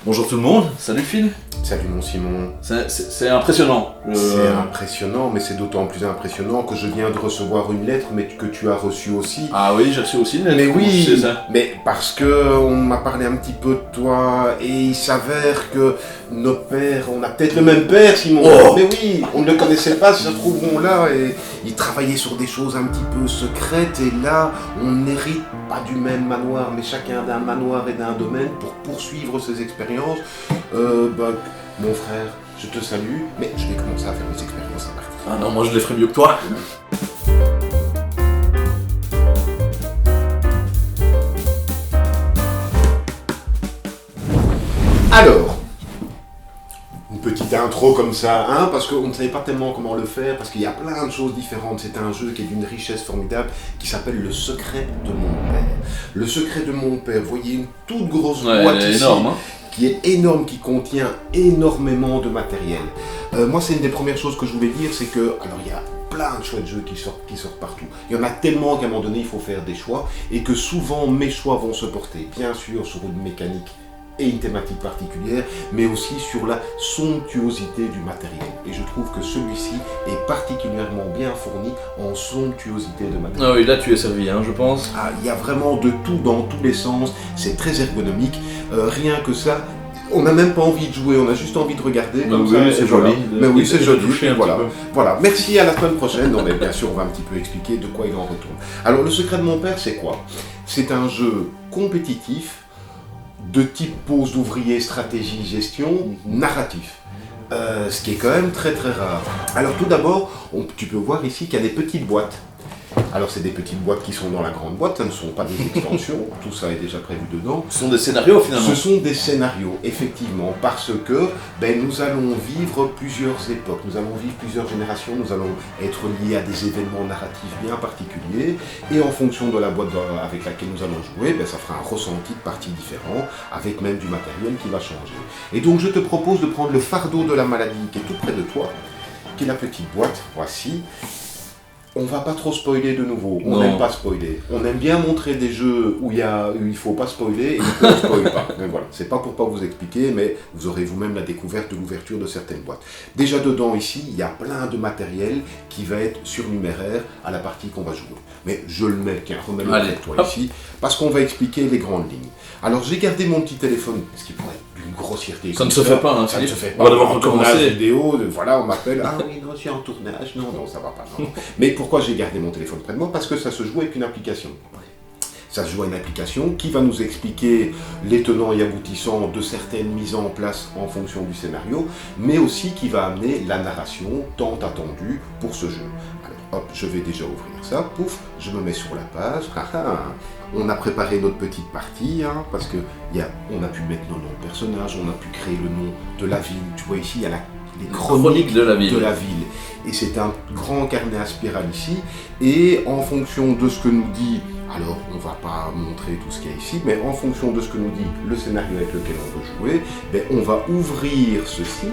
Bonjour tout le monde, salut Phil. Salut mon Simon. C'est impressionnant. C'est impressionnant, mais c'est d'autant plus impressionnant que je viens de recevoir une lettre, mais que tu as reçue aussi. Ah oui, j'ai reçu aussi une lettre. Mais oui, c'est ça. mais parce que on m'a parlé un petit peu de toi, et il s'avère que nos pères, on a peut-être le même père, Simon. Oh. Mais oui, on ne le connaissait pas, se trouvons là, et il travaillait sur des choses un petit peu secrètes, et là, on n'hérite pas du même manoir, mais chacun d'un manoir et d'un domaine pour poursuivre ses expériences. Mon frère, je te salue, mais je vais commencer à faire mes expériences à partir. Ah non, moi je les ferai mieux que toi. Alors, une petite intro comme ça, hein, parce qu'on ne savait pas tellement comment le faire, parce qu'il y a plein de choses différentes. C'est un jeu qui est d'une richesse formidable, qui s'appelle Le Secret de mon père. Le Secret de mon père, vous voyez une toute grosse boîte elle est ici, énorme, hein. qui est énorme, qui contient énormément de matériel. Moi, c'est une des premières choses que je voulais dire, c'est que, alors il y a plein de chouettes jeux qui sortent partout. Il y en a tellement qu'à un moment donné, il faut faire des choix, et que souvent, mes choix vont se porter, bien sûr, sur une mécanique et une thématique particulière, mais aussi sur la somptuosité du matériel. Et je trouve que celui-ci est particulièrement bien fourni en somptuosité de matériel. Ah oui, là tu es servi, hein, je pense. Ah, il y a vraiment de tout dans tous les sens, c'est très ergonomique, rien que ça. On n'a même pas envie de jouer, on a juste envie de regarder. Bah comme oui, ça, c'est et voilà. joli. Mais oui, c'est joli. Toucher un Voilà. petit peu. Voilà. Merci, à la semaine prochaine. Non, mais bien sûr, on va un petit peu expliquer de quoi il en retourne. Alors, Le Secret de mon père, c'est quoi? C'est un jeu compétitif de type pose d'ouvrier, stratégie, gestion, narratif. Ce qui est quand même très très rare. Alors tout d'abord, tu peux voir ici qu'il y a des petites boîtes. Alors c'est des petites boîtes qui sont dans la grande boîte, ça ne sont pas des extensions, tout ça est déjà prévu dedans. Ce sont des scénarios finalement. Ce sont des scénarios, effectivement, parce que nous allons vivre plusieurs époques, nous allons vivre plusieurs générations, nous allons être liés à des événements narratifs bien particuliers, et en fonction de la boîte avec laquelle nous allons jouer, ça fera un ressenti de parties différent, avec même du matériel qui va changer. Et donc je te propose de prendre le fardeau de la maladie qui est tout près de toi, qui est la petite boîte, voici. On va pas trop spoiler de nouveau, on n'aime pas spoiler. On aime bien montrer des jeux où il faut pas spoiler et où on ne spoil pas. Mais voilà, c'est pas pour pas vous expliquer, mais vous aurez vous-même la découverte de l'ouverture de certaines boîtes. Déjà dedans ici, il y a plein de matériel qui va être surnuméraire à la partie qu'on va jouer. Mais je le mets, tiens, remets-le pour toi ici, parce qu'on va expliquer les grandes lignes. Alors j'ai gardé mon petit téléphone, ce qui pourrait être d'une grossièreté. Ça ne se fait pas, hein, ça ne se fait pas. On va devoir recommencer. Vidéo, voilà, on m'appelle, ah oui, non, je suis en tournage, non, ça va pas, non. Mais pourquoi j'ai gardé mon téléphone près de moi? Parce que ça se joue avec une application. Ça se joue à une application qui va nous expliquer les tenants et aboutissants de certaines mises en place en fonction du scénario, mais aussi qui va amener la narration tant attendue pour ce jeu. Alors hop, je vais déjà ouvrir ça, pouf, je me mets sur la page, on a préparé notre petite partie, hein, parce que on a pu mettre nos noms de personnages, on a pu créer le nom de la ville, tu vois ici, il y a les chroniques de la ville. Et c'est un grand carnet à spirale ici, et en fonction de ce que nous dit, alors on va pas montrer tout ce qu'il y a ici, mais en fonction de ce que nous dit le scénario avec lequel on veut jouer, on va ouvrir ceci.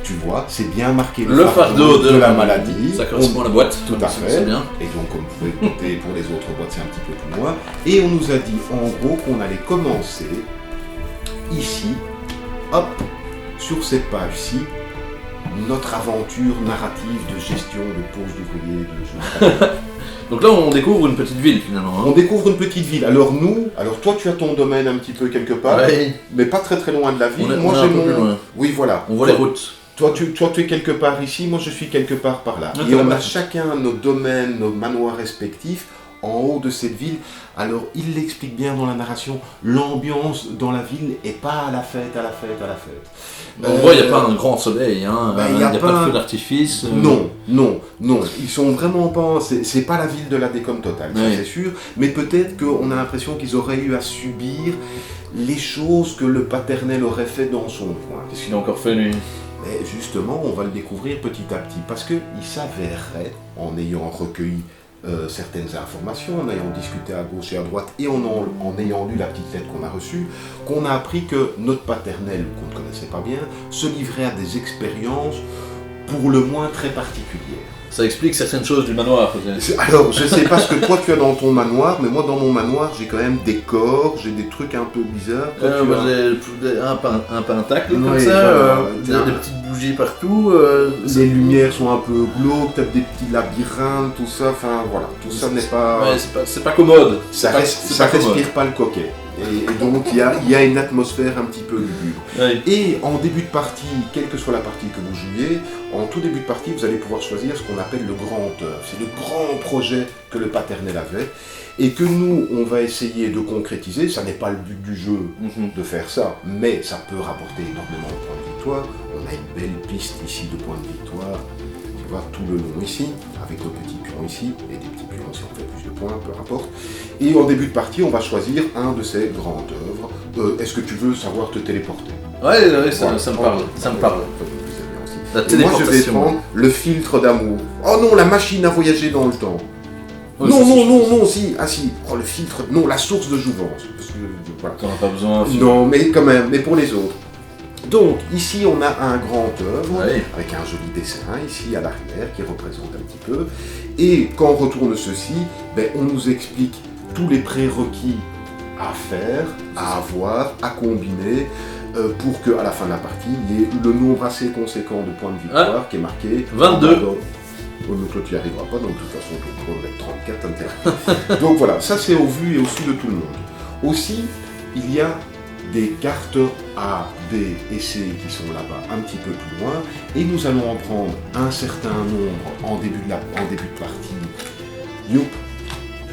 Tu vois, c'est bien marqué le fardeau de la maladie. Ça correspond à la boîte. Tout à fait. C'est bien. Et donc, comme vous pouvez le noter, pour les autres boîtes, c'est un petit peu plus loin. Et on nous a dit, en gros, qu'on allait commencer ici, hop, sur cette page-ci, notre aventure narrative de gestion, de pose d'ouvriers, de jeux. Donc là, on découvre une petite ville finalement. Hein. On découvre une petite ville. Alors toi, tu as ton domaine un petit peu quelque part, mais pas très très loin de la ville. Moi, j'ai mon. Plus loin. Oui, voilà. On voit les routes. Toi, tu es quelque part ici, moi je suis quelque part par là. Et on a chacun nos domaines, nos manoirs respectifs en haut de cette ville. Alors, il l'explique bien dans la narration, l'ambiance dans la ville est pas à la fête, à la fête, à la fête. On voit, il n'y a pas un grand soleil, hein. Il n'y a pas de feu d'artifice. Non. Ils sont vraiment pas... C'est pas la ville de la déconne totale, ça c'est sûr. Mais peut-être qu'on a l'impression qu'ils auraient eu à subir les choses que le paternel aurait fait dans son coin. Qu'est-ce qu'il a encore fait, lui? Mais justement, on va le découvrir petit à petit, parce qu'il s'avérerait, en ayant recueilli certaines informations, en ayant discuté à gauche et à droite, et en ayant lu la petite lettre qu'on a reçue, qu'on a appris que notre paternel, qu'on ne connaissait pas bien, se livrait à des expériences pour le moins très particulières. Ça explique certaines choses du manoir. Alors, je sais pas ce que toi tu as dans ton manoir, mais moi dans mon manoir j'ai quand même des corps, j'ai des trucs un peu bizarres. Moi j'ai un pentacle comme Ouais, ça, voilà. des petites bougies partout. Les lumières sont un peu glauques, t'as des petits labyrinthes, tout ça, enfin voilà, tout ça n'est pas... Ouais, c'est pas commode. Ça respire pas le coquet. Et donc il y a une atmosphère un petit peu lugubre. Ouais. Et en début de partie, quelle que soit la partie que vous jouiez, en tout début de partie, vous allez pouvoir choisir ce qu'on appelle le grand œuvre. C'est le grand projet que le paternel avait et que nous, on va essayer de concrétiser. Ça n'est pas le but du jeu de faire ça, mais ça peut rapporter énormément de points de victoire. On a une belle piste ici de points de victoire. Tu vois, tout le long ici, avec nos petits pions ici, et des petits pions si on fait plus de points, peu importe. Et en début de partie, on va choisir un de ces grandes œuvres. Est-ce que tu veux savoir te téléporter? Ouais, ça me parle. Ça me parle. La téléportation. Moi, je vais prendre le filtre d'amour. Oh non, la machine à voyager dans le temps. Oh, non, si. Oh, le filtre. Non, la source de jouvence. Parce que, voilà. T'en as pas besoin. Non, mais quand même, mais pour les autres. Donc, ici, on a un grand œuvre, Ouais. avec un joli dessin, ici, à l'arrière, qui représente un petit peu. Et quand on retourne ceci, on nous explique tous les prérequis à faire, à avoir, à combiner, pour qu'à la fin de la partie, il y ait le nombre assez conséquent de points de victoire qui est marqué. 22. Oh, mais toi, tu n'y arriveras pas, donc de toute façon, ton tour va être 34 intérêt. Donc voilà, ça c'est au vu et au su de tout le monde. Aussi, il y a des cartes A, B et C qui sont là-bas un petit peu plus loin, et nous allons en prendre un certain nombre en début de partie. Youp,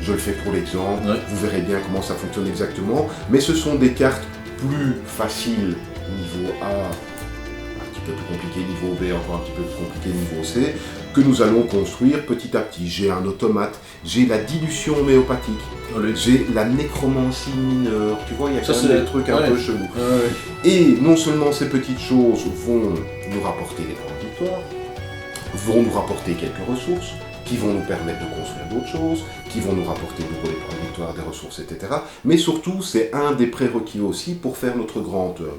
je le fais pour l'exemple, Vous verrez bien comment ça fonctionne exactement, mais ce sont des cartes plus faciles niveau A, un petit peu plus compliqué niveau B, encore un petit peu plus compliqué niveau C, que nous allons construire petit à petit. J'ai un automate, j'ai la dilution homéopathique, j'ai la nécromancie mineure, tu vois, il y a quand même des trucs un peu chelous. Et non seulement ces petites choses vont nous rapporter des points de victoire, vont nous rapporter quelques ressources, qui vont nous permettre de construire d'autres choses, qui vont nous rapporter de nouveau des points de victoire, des ressources, etc. Mais surtout, c'est un des prérequis aussi pour faire notre grande œuvre.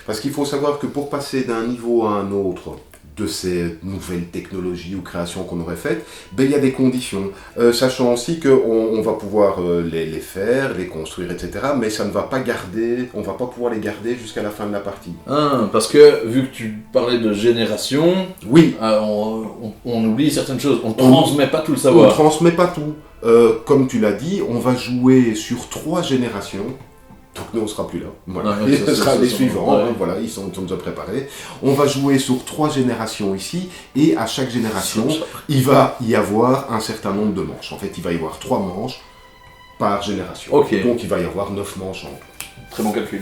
Parce qu'il faut savoir que pour passer d'un niveau à un autre, de ces nouvelles technologies ou créations qu'on aurait faites, il y a des conditions. Sachant aussi qu'on va pouvoir les faire, les construire, etc. Mais ça ne va pas garder, on ne va pas pouvoir les garder jusqu'à la fin de la partie. Parce que, vu que tu parlais de génération, oui. On oublie certaines choses, on ne transmet pas tout le savoir. On ne transmet pas tout. Comme tu l'as dit, on va jouer sur 3 générations. Donc nous on ne sera plus là, voilà. Ce sera les suivants, voilà, ils sont déjà préparés. On va jouer sur 3 générations ici, et à chaque génération, il va y avoir un certain nombre de manches. En fait, il va y avoir 3 manches par génération. Donc il va y avoir 9 manches en tout. Très bon calcul.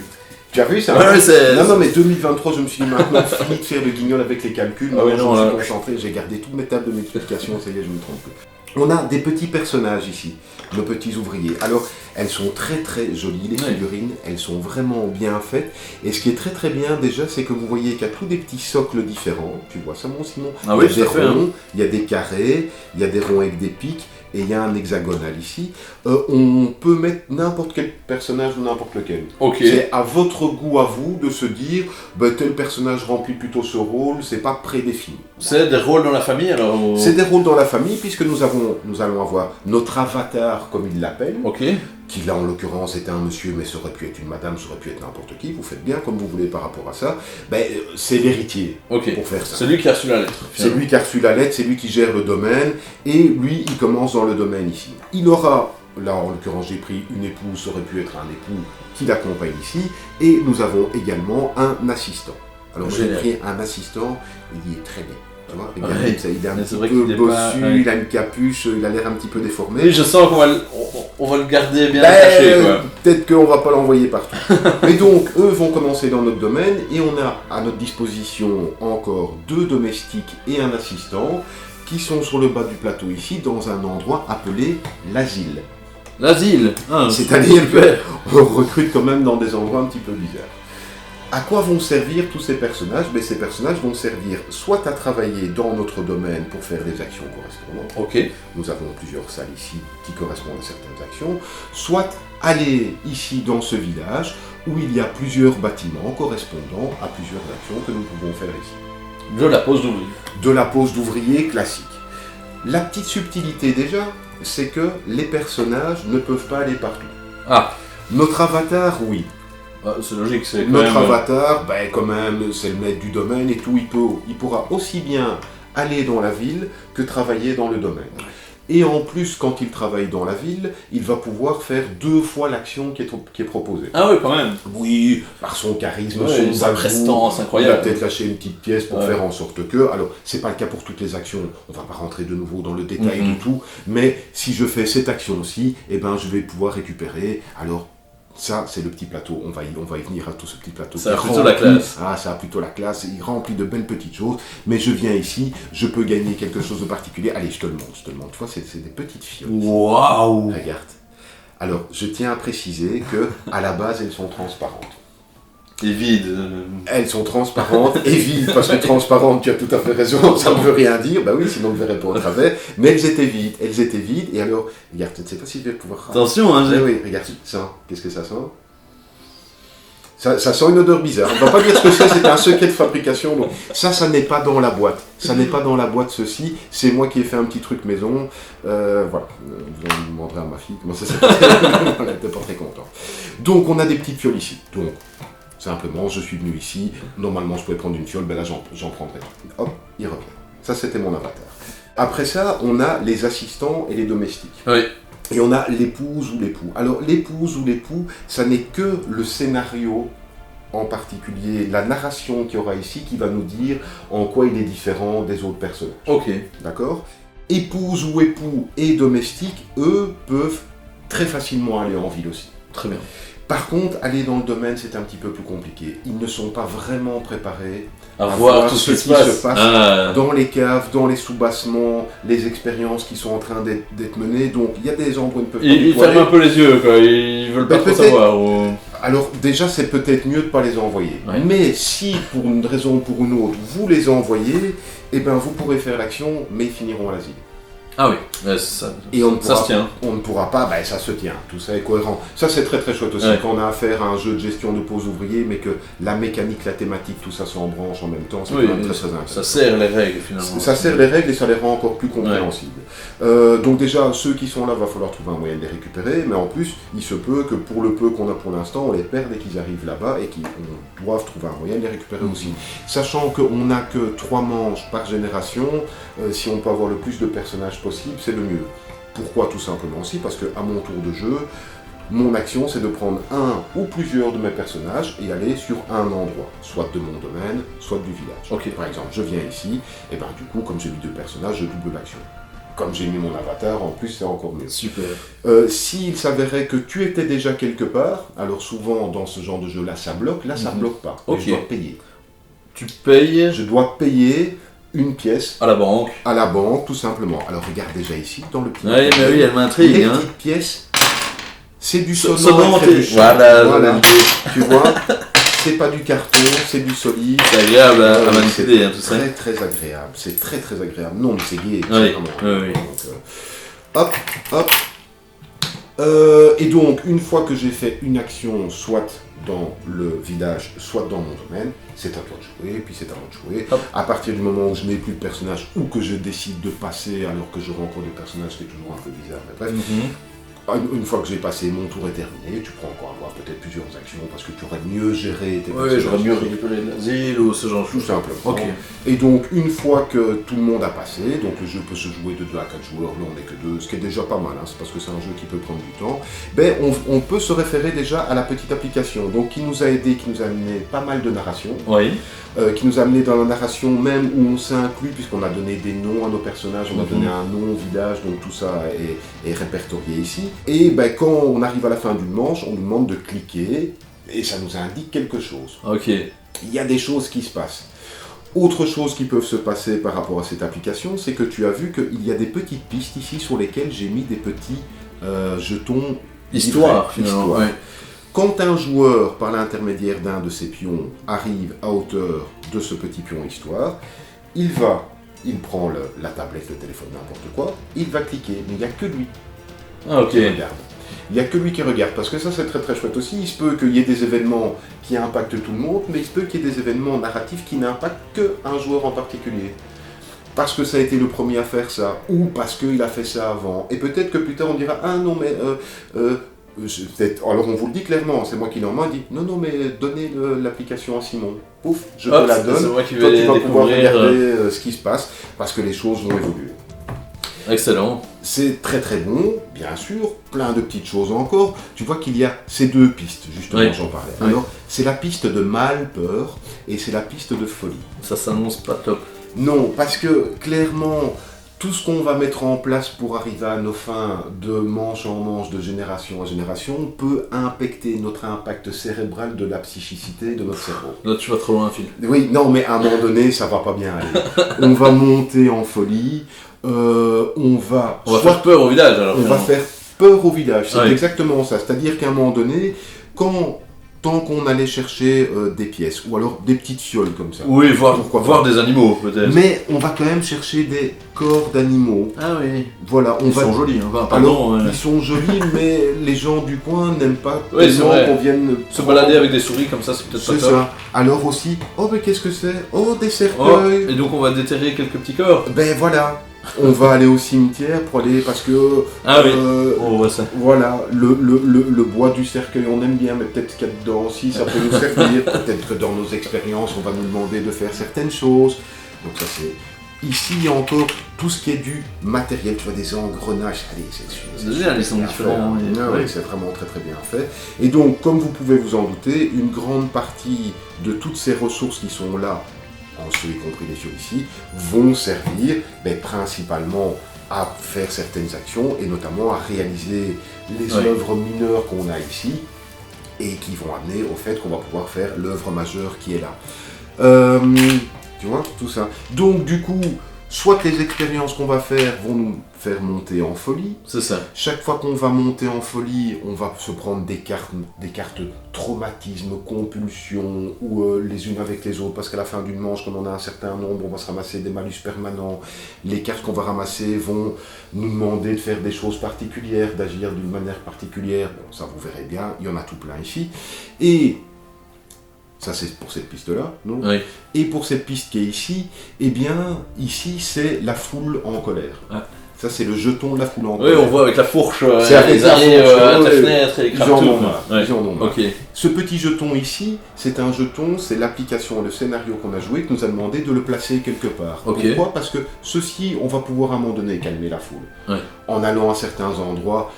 Tu as vu ça? Non, mais 2023, je me suis dit maintenant, fini de faire le guignol avec les calculs. Je me suis concentré, j'ai gardé toutes mes tables de multiplication, ça y est, je me trompe plus. On a des petits personnages ici, nos petits ouvriers. Alors, elles sont très très jolies, les figurines, elles sont vraiment bien faites. Et ce qui est très très bien déjà, c'est que vous voyez qu'il y a tous des petits socles différents. Tu vois ça, mon Simon? Il y a des ronds, il y a des carrés, il y a des ronds avec des pics, et il y a un hexagonal ici. On peut mettre n'importe quel personnage ou n'importe lequel. C'est à votre goût, à vous, de se dire, tel personnage remplit plutôt ce rôle, c'est pas prédéfini. C'est des rôles dans la famille alors? C'est des rôles dans la famille, puisque nous allons avoir notre avatar, comme il l'appelle, qui là en l'occurrence était un monsieur, mais ça aurait pu être une madame, ça aurait pu être n'importe qui, vous faites bien comme vous voulez par rapport à ça. C'est l'héritier pour faire ça. C'est lui qui a reçu la lettre. C'est lui qui a reçu la lettre, c'est lui qui gère le domaine, et lui il commence dans le domaine ici. Il aura, là en l'occurrence j'ai pris une épouse, ça aurait pu être un époux qui l'accompagne ici, et nous avons également un assistant. Alors moi j'ai pris un assistant, il est très bien. Tu vois, il est un petit peu bossu, il a une capuche, il a l'air un petit peu déformé. Oui, je sens qu'on va le garder bien caché. Peut-être qu'on va pas l'envoyer partout. Mais donc, eux vont commencer dans notre domaine, et on a à notre disposition encore 2 domestiques et un assistant qui sont sur le bas du plateau ici, dans un endroit appelé l'asile. L'asile. C'est-à-dire qu'on recrute quand même dans des endroits un petit peu bizarres. À quoi vont servir tous ces personnages? Ces personnages vont servir soit à travailler dans notre domaine pour faire des actions correspondantes. Nous avons plusieurs salles ici qui correspondent à certaines actions. Soit aller ici dans ce village où il y a plusieurs bâtiments correspondant à plusieurs actions que nous pouvons faire ici. De la pose d'ouvrier. De la pose d'ouvrier classique. La petite subtilité déjà, c'est que les personnages ne peuvent pas aller partout. Ah. Notre avatar, oui. Ah, c'est logique, c'est quand Notre même... avatar, quand même, c'est le maître du domaine et tout, il pourra aussi bien aller dans la ville que travailler dans le domaine. Et en plus, quand il travaille dans la ville, il va pouvoir faire 2 fois l'action qui est proposée. Ah oui, quand même. Oui, par son charisme, sa prestance incroyable. Il va peut-être lâcher une petite pièce pour faire en sorte que... Alors, c'est pas le cas pour toutes les actions, on va pas rentrer de nouveau dans le détail de tout, mais si je fais cette action-ci, je vais pouvoir récupérer, alors... Ça, c'est le petit plateau, on va y venir à tout ce petit plateau. Ça a plutôt la classe. Ah, ça a plutôt la classe, il remplit de belles petites choses, mais je viens ici, je peux gagner quelque chose de particulier. Allez, je te le montre. Tu vois, c'est des petites fioles. Waouh! Regarde. Alors, je tiens à préciser que à la base, elles sont transparentes. Et vides. Elles sont transparentes et vides, parce que transparentes, tu as tout à fait raison, ça ne veut rien dire, oui, sinon on ne verrait pas au travers, mais elles étaient vides, et alors, regarde, je ne sais pas si je vais pouvoir... Attention, hein, oui, regarde, ça, qu'est-ce que ça sent? Ça sent une odeur bizarre, on ne va pas dire ce que c'est un secret de fabrication, donc ça n'est pas dans la boîte, ceci, c'est moi qui ai fait un petit truc maison, voilà, je demanderai à ma fille comment ça s'appelle, elle n'était pas très contente. Donc on a des petites fioles ici, donc... Simplement, je suis venu ici, normalement je pouvais prendre une fiole, là j'en prendrai. Hop, il revient. Ça c'était mon avatar. Après ça, on a les assistants et les domestiques. Oui. Et on a l'épouse ou l'époux. Alors l'épouse ou l'époux, ça n'est que le scénario en particulier, la narration qu'il y aura ici qui va nous dire en quoi il est différent des autres personnages. Ok. D'accord ? Épouse ou époux et domestique, eux, peuvent très facilement aller en ville aussi. Très bien. Par contre, aller dans le domaine, c'est un petit peu plus compliqué. Ils ne sont pas vraiment préparés à voir tout ce qui se passe dans les caves, dans les sous-bassements, les expériences qui sont en train d'être menées. Donc, il y a des endroits où ils peuvent pas. Ils ferment un peu les yeux, quoi. Ils veulent pas trop savoir. Alors, déjà, c'est peut-être mieux de ne pas les envoyer. Ouais. Mais si, pour une raison ou pour une autre, vous les envoyez, vous pourrez faire l'action, mais ils finiront à l'asile. Ah oui, ça se tient. On ne pourra pas, ça se tient, tout ça est cohérent. Ça c'est très très chouette aussi, quand on a affaire à un jeu de gestion de pause ouvrier, mais que la mécanique, la thématique, tout ça s'embranche en même temps, c'est quand même très intéressant. Ça sert les règles finalement. Ça sert les règles et ça les rend encore plus compréhensibles. Ouais. Donc déjà, ceux qui sont là, va falloir trouver un moyen de les récupérer, mais en plus, il se peut que pour le peu qu'on a pour l'instant, on les perde et qu'ils arrivent là-bas et qu'on doive trouver un moyen de les récupérer aussi. Sachant qu'on n'a que 3 manches par génération, si on peut avoir le plus de personnages possible, c'est le mieux. Pourquoi? Tout simplement aussi parce qu'à mon tour de jeu, mon action c'est de prendre un ou plusieurs de mes personnages et aller sur un endroit, soit de mon domaine, soit du village. Okay. Par exemple, je viens ici, et du coup, comme j'ai mis 2 personnages, je double l'action. Comme j'ai mis mon avatar, en plus c'est encore mieux. Super. S'il s'avérait que tu étais déjà quelque part, alors souvent dans ce genre de jeu-là, ça bloque, ça bloque pas. Okay. Je dois payer. Tu payes? Je dois payer une pièce à la banque. À la banque, tout simplement. Alors regarde déjà ici, dans le petit... Oui, mais oui, elle m'intrigue. Les petites pièces, c'est du sonore. Voilà. Tu vois, c'est pas du carton, c'est du solide. C'est agréable à manipuler, tout ça. C'est très agréable, c'est très très agréable. Non, mais c'est gai. Oui. Donc, hop. Et donc, une fois que j'ai fait une action, soit dans le village, soit dans mon domaine, c'est à toi de jouer, puis c'est à moi de jouer. Hop. À partir du moment où je n'ai plus de personnage ou que je décide de passer alors que je rencontre des personnages, c'est toujours un peu bizarre. Mais bref, une fois que j'ai passé, mon tour est terminé, tu pourras encore avoir peut-être plusieurs actions parce que tu aurais mieux géré tes personnages. Oui, j'aurais mieux récupéré l'asile ou ce genre de choses. Tout simplement. Okay. Et donc, une fois que tout le monde a passé, donc le jeu peut se jouer de 2 à 4 joueurs, là on n'est que 2, ce qui est déjà pas mal, c'est parce que c'est un jeu qui peut prendre du temps, on peut se référer déjà à la petite application, donc qui nous a aidé, qui nous a amené pas mal de narration, qui nous a amené dans la narration même où on s'est inclus, puisqu'on a donné des noms à nos personnages, on a donné un nom au village, donc tout ça est répertorié ici. Et quand on arrive à la fin d'une manche, on nous demande de cliquer, et ça nous indique quelque chose. Ok. Il y a des choses qui se passent. Autre chose qui peuvent se passer par rapport à cette application, c'est que tu as vu qu'il y a des petites pistes ici sur lesquelles j'ai mis des petits jetons histoire, finalement. Histoire. Ouais. Quand un joueur, par l'intermédiaire d'un de ses pions, arrive à hauteur de ce petit pion histoire, il prend la tablette, le téléphone, n'importe quoi, il va cliquer, mais il n'y a que lui. Ah, ok. Regarde. Il n'y a que lui qui regarde, parce que ça c'est très très chouette aussi. Il se peut qu'il y ait des événements qui impactent tout le monde, mais il se peut qu'il y ait des événements narratifs qui n'impactent qu'un joueur en particulier. Parce que ça a été le premier à faire ça, ou parce qu'il a fait ça avant. Et peut-être que plus tard on dira « Ah non mais... alors on vous le dit clairement, c'est moi qui l'ai en main, il dit « Non, non mais donnez l'application à Simon. Pouf, je te la donne. C'est moi qui Toi vais tu vas pouvoir regarder découvrir. ce qui se passe, parce que les choses vont évoluer. » Excellent. C'est très très bon, bien sûr, plein de petites choses encore. Tu vois qu'il y a ces deux pistes, justement, Oui. j'en parlais. Oui. Alors, c'est la piste de mal, peur, et c'est la piste de folie. Ça s'annonce pas top. Non, parce que clairement, tout ce qu'on va mettre en place pour arriver à nos fins de manche en manche, de génération en génération, peut impacter notre impact cérébral de la psychicité de notre cerveau. Là, tu vas trop loin, Phil. Oui, non, mais à un moment donné, ça va pas bien aller. On va monter en folie, on va faire peur au village, alors. on va faire peur au village, c'est Ouais. exactement ça. C'est-à-dire qu'à un moment donné, tant qu'on allait chercher des pièces, ou alors des petites fioles comme ça. Oui, Pourquoi voir pas. des animaux, peut-être. Mais on va quand même chercher des corps d'animaux. Ah oui. Voilà, Ils sont jolis, hein. Enfin, pardon, Alors, ils sont jolis, mais les gens du coin n'aiment pas Oui, c'est tellement vrai. qu'on vienne Se balader avec des souris comme ça, c'est peut-être C'est pas top. ça. Alors aussi, oh mais qu'est-ce que c'est? Oh, des Oh, cercueils. et donc on va déterrer quelques petits corps. Ben voilà, on va aller au cimetière pour aller, parce que... Ah oui. Oh, ouais, ça. Voilà, le bois du cercueil, on aime bien, mais peut-être qu'il y a dedans aussi, ça peut nous servir. Peut-être que dans nos expériences, on va nous demander de faire certaines choses. Donc ça c'est... Ici, il y a encore tout ce qui est du matériel, tu vois, des engrenages. Allez, C'est génial, ils sont bien différents, fait, hein. et- Ah oui, ouais. c'est vraiment très très bien fait. Et donc, comme vous pouvez vous en douter, une grande partie de toutes ces ressources qui sont là, en ce y compris les fioles ici, vont servir principalement à faire certaines actions et notamment à réaliser les Ouais. œuvres mineures qu'on a ici et qui vont amener au fait qu'on va pouvoir faire l'œuvre majeure qui est là. Tu vois, tout ça. Donc du coup, soit les expériences qu'on va faire vont nous faire monter en folie. C'est ça. Chaque fois qu'on va monter en folie, on va se prendre des cartes traumatisme, compulsion, ou les unes avec les autres, parce qu'à la fin d'une manche, comme on a un certain nombre, on va se ramasser des malus permanents. Les cartes qu'on va ramasser vont nous demander de faire des choses particulières, d'agir d'une manière particulière. Bon, ça vous verrez bien, il y en a tout plein ici. Et ça c'est pour cette piste-là, non ? Oui. Et pour cette piste qui est ici, eh bien, ici c'est la foule en colère. Ah. Ça c'est le jeton de la foule en Oui, colère. on voit avec la fourche, C'est avec les la arrières fourche, à ta ouais. fenêtre et les Ils en crapauds. ont marre, Ouais. ils en ont marre. Ok. Ce petit jeton ici, c'est un jeton, c'est l'application, le scénario qu'on a joué, qui nous a demandé de le placer quelque part. Ok. Pourquoi ? Parce que ceci, on va pouvoir à un moment donné calmer la foule. Ouais. En allant à certains endroits,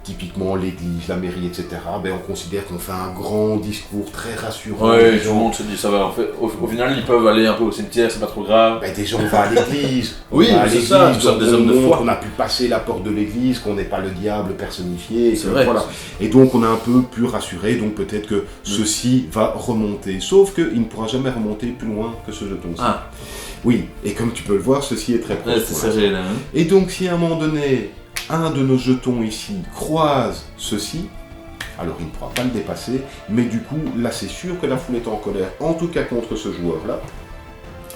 typiquement l'église, la mairie, etc., on considère qu'on fait un grand discours très rassurant. Ouais, Des tout le gens- monde se dit ça va. En fait, au final, ils peuvent aller un peu au cimetière, c'est pas trop grave. Déjà on va à l'église. Oui, On va à c'est ça, l'église, nous sommes on des hommes de montre foi. qu'on a pu passer la porte de l'église, qu'on n'est pas le diable personnifié. C'est que vrai. Voilà. Et donc on est un peu plus rassuré, donc peut-être que ceci va remonter. Sauf qu'il ne pourra jamais remonter plus loin que ce jeton-ci. Ah, Oui, et comme tu peux le voir, ceci est très proche. ouais, c'est pour l'instant. serré là. Hein. Et donc si à un moment donné, un de nos jetons ici croise ceci, alors il ne pourra pas le dépasser, mais du coup, là c'est sûr que la foule est en colère, en tout cas contre ce joueur-là.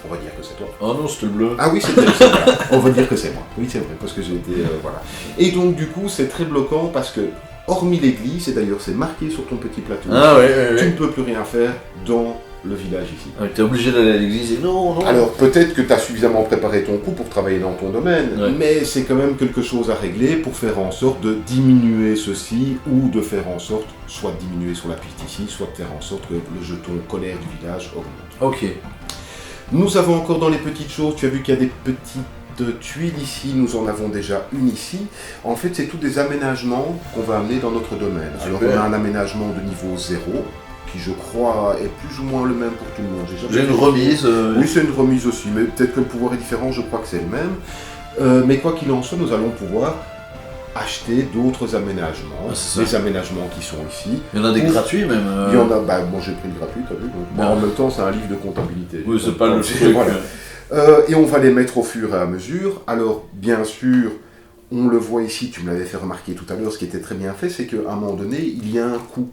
On va dire que c'est toi. Oh non, c'était le bleu. Ah oui, c'est voilà. On va dire que c'est moi. Oui, c'est vrai, parce que j'ai été... voilà. Et donc du coup, c'est très bloquant parce que, hormis l'église, et d'ailleurs c'est marqué sur ton petit plateau, Ah ouais. tu ne peux plus rien faire dans le village ici. Ah, t'es obligé d'aller à l'église et non. Alors peut-être que tu as suffisamment préparé ton coup pour travailler dans ton domaine, Ouais. mais c'est quand même quelque chose à régler pour faire en sorte de diminuer ceci ou de faire en sorte, soit de diminuer sur la piste ici, soit de faire en sorte que le jeton colère du village augmente. Ok. Nous avons encore dans les petites choses, tu as vu qu'il y a des petites tuiles ici, nous en avons déjà une ici. En fait, c'est tous des aménagements qu'on va amener dans notre domaine. Alors Super. on a un aménagement de niveau 0, qui je crois est plus ou moins le même pour tout le monde. J'ai une remise. Oui, c'est une remise aussi, mais peut-être que le pouvoir est différent, je crois que c'est le même. Mais quoi qu'il en soit, nous allons pouvoir acheter d'autres aménagements, Ah, c'est ça. des aménagements qui sont ici. Il y en a des gratuits même. Il y en a, moi j'ai pris le gratuit, t'as vu, donc, Ah. en même temps c'est un livre de comptabilité. Oui, c'est Donc, pas le donc, truc. voilà. Et on va les mettre au fur et à mesure. Alors, bien sûr, on le voit ici, tu me l'avais fait remarquer tout à l'heure, ce qui était très bien fait, c'est qu'à un moment donné, il y a un coût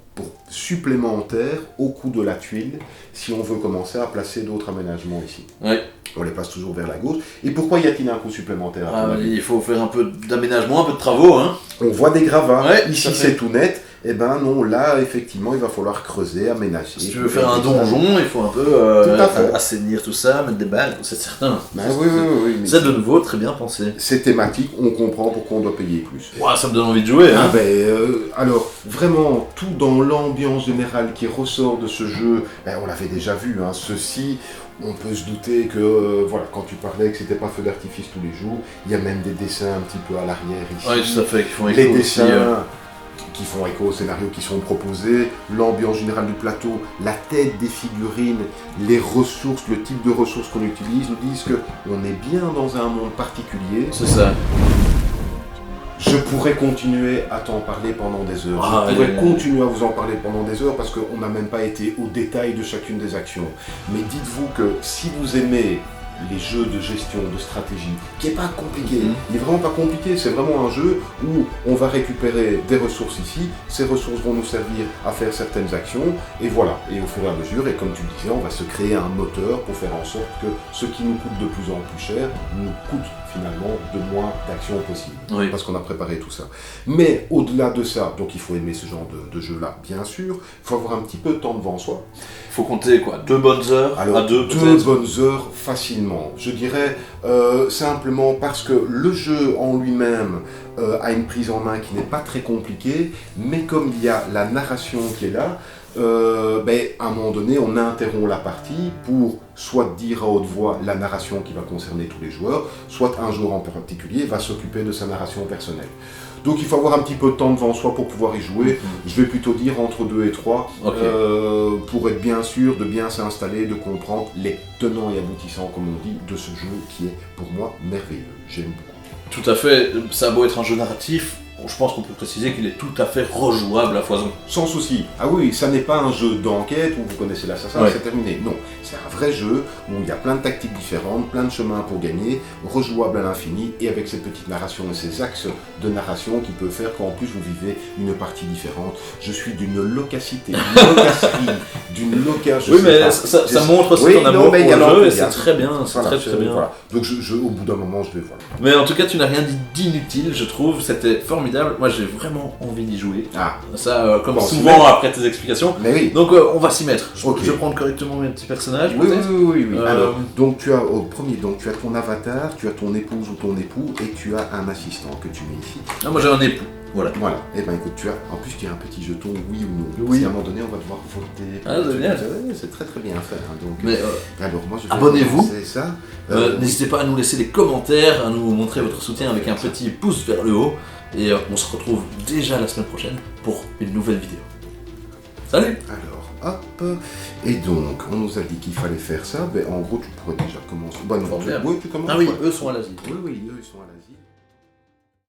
supplémentaire au coût de la tuile, si on veut commencer à placer d'autres aménagements ici. Ouais. On les passe toujours vers la gauche. Et pourquoi y a-t-il un coût supplémentaire à ton avis ? Il faut faire un peu d'aménagement, un peu de travaux. Hein. On voit des gravats, Ouais, ici c'est tout net. Eh ben non, là, effectivement, il va falloir creuser, aménager. Si tu veux faire un donjon, il faut un peu assainir tout ça, mettre des balles, c'est certain. Ben oui. C'est de nouveau très bien pensé. C'est thématique, on comprend pourquoi on doit payer plus. Ouah, ça me donne envie de jouer. Hein. Alors, vraiment, tout dans l'ambiance générale qui ressort de ce jeu, on l'avait déjà vu, hein, ceci... On peut se douter que, voilà, quand tu parlais que c'était pas feu d'artifice tous les jours, il y a même des dessins un petit peu à l'arrière ici. Oui, tout à fait, qui font écho les dessins aussi, qui font écho aux scénarios qui sont proposés, l'ambiance générale du plateau, la tête des figurines, les ressources, le type de ressources qu'on utilise, nous disent qu'on est bien dans un monde particulier. C'est ça. Je pourrais continuer à t'en parler pendant des heures. Je pourrais continuer à vous en parler pendant des heures parce qu'on n'a même pas été au détail de chacune des actions. Mais dites-vous que si vous aimez les jeux de gestion, de stratégie, qui n'est pas compliqué, il n'est vraiment pas compliqué, c'est vraiment un jeu où on va récupérer des ressources ici, ces ressources vont nous servir à faire certaines actions, et voilà, et au fur et à mesure, et comme tu le disais, on va se créer un moteur pour faire en sorte que ce qui nous coûte de plus en plus cher, nous coûte finalement de moins d'actions possibles, parce qu'on a préparé tout ça. Mais au-delà de ça, donc il faut aimer ce genre de jeu-là, bien sûr, il faut avoir un petit peu de temps devant soi. Il faut compter quoi, 2 bonnes heures. Alors, à 2 bonnes heures facilement. Je dirais simplement parce que le jeu en lui-même a une prise en main qui n'est pas très compliquée, mais comme il y a la narration qui est là, à un moment donné, on interrompt la partie pour soit dire à haute voix la narration qui va concerner tous les joueurs, soit un joueur en particulier va s'occuper de sa narration personnelle. Donc il faut avoir un petit peu de temps devant soi pour pouvoir y jouer. Je vais plutôt dire entre 2 et 3, pour être bien sûr de bien s'installer, de comprendre les tenants et aboutissants, comme on dit, de ce jeu qui est pour moi merveilleux. J'aime beaucoup. Tout à fait, ça a beau être un jeu narratif, je pense qu'on peut préciser qu'il est tout à fait rejouable à foison. Sans souci. Ah oui, ça n'est pas un jeu d'enquête où vous connaissez l'assassin, c'est terminé. Non, c'est un vrai jeu où il y a plein de tactiques différentes, plein de chemins pour gagner, rejouable à l'infini et avec ces petites narrations et ces axes de narration qui peuvent faire qu'en plus vous vivez une partie différente. Je suis d'une locacité, d'une locasserie, d'une location. Oui, mais ça montre aussi ton amour pour le jeu et c'est très bien, c'est très bien. Voilà. Donc au bout d'un moment, je vais voir. Mais en tout cas, tu n'as rien dit d'inutile, je trouve, c'était formidable. Moi j'ai vraiment envie d'y jouer. Ça, comme souvent après tes explications. Mais oui. Donc on va s'y mettre. Je vais prendre correctement mes petits personnages. Oui. Alors, donc tu as au premier, tu as ton avatar, tu as ton épouse ou ton époux et tu as un assistant que tu mets ici. Ah, moi j'ai un époux. Voilà. Et ben écoute, en plus tu as un petit jeton oui ou non. Oui. À un moment donné, on va devoir voter. Ah, c'est bien. C'est très très bien fait. Hein, donc. Mais alors moi je vais abonnez-vous. Ça. N'hésitez pas à nous laisser des commentaires, à nous montrer votre soutien avec un petit pouce vers le haut. Et on se retrouve déjà la semaine prochaine pour une nouvelle vidéo. Salut! Alors, hop. Et donc, on nous a dit qu'il fallait faire ça. En gros, tu pourrais déjà commencer. Formidable. Tu commences. Ah oui, eux sont à l'asile. Oui, eux ils sont à l'asile.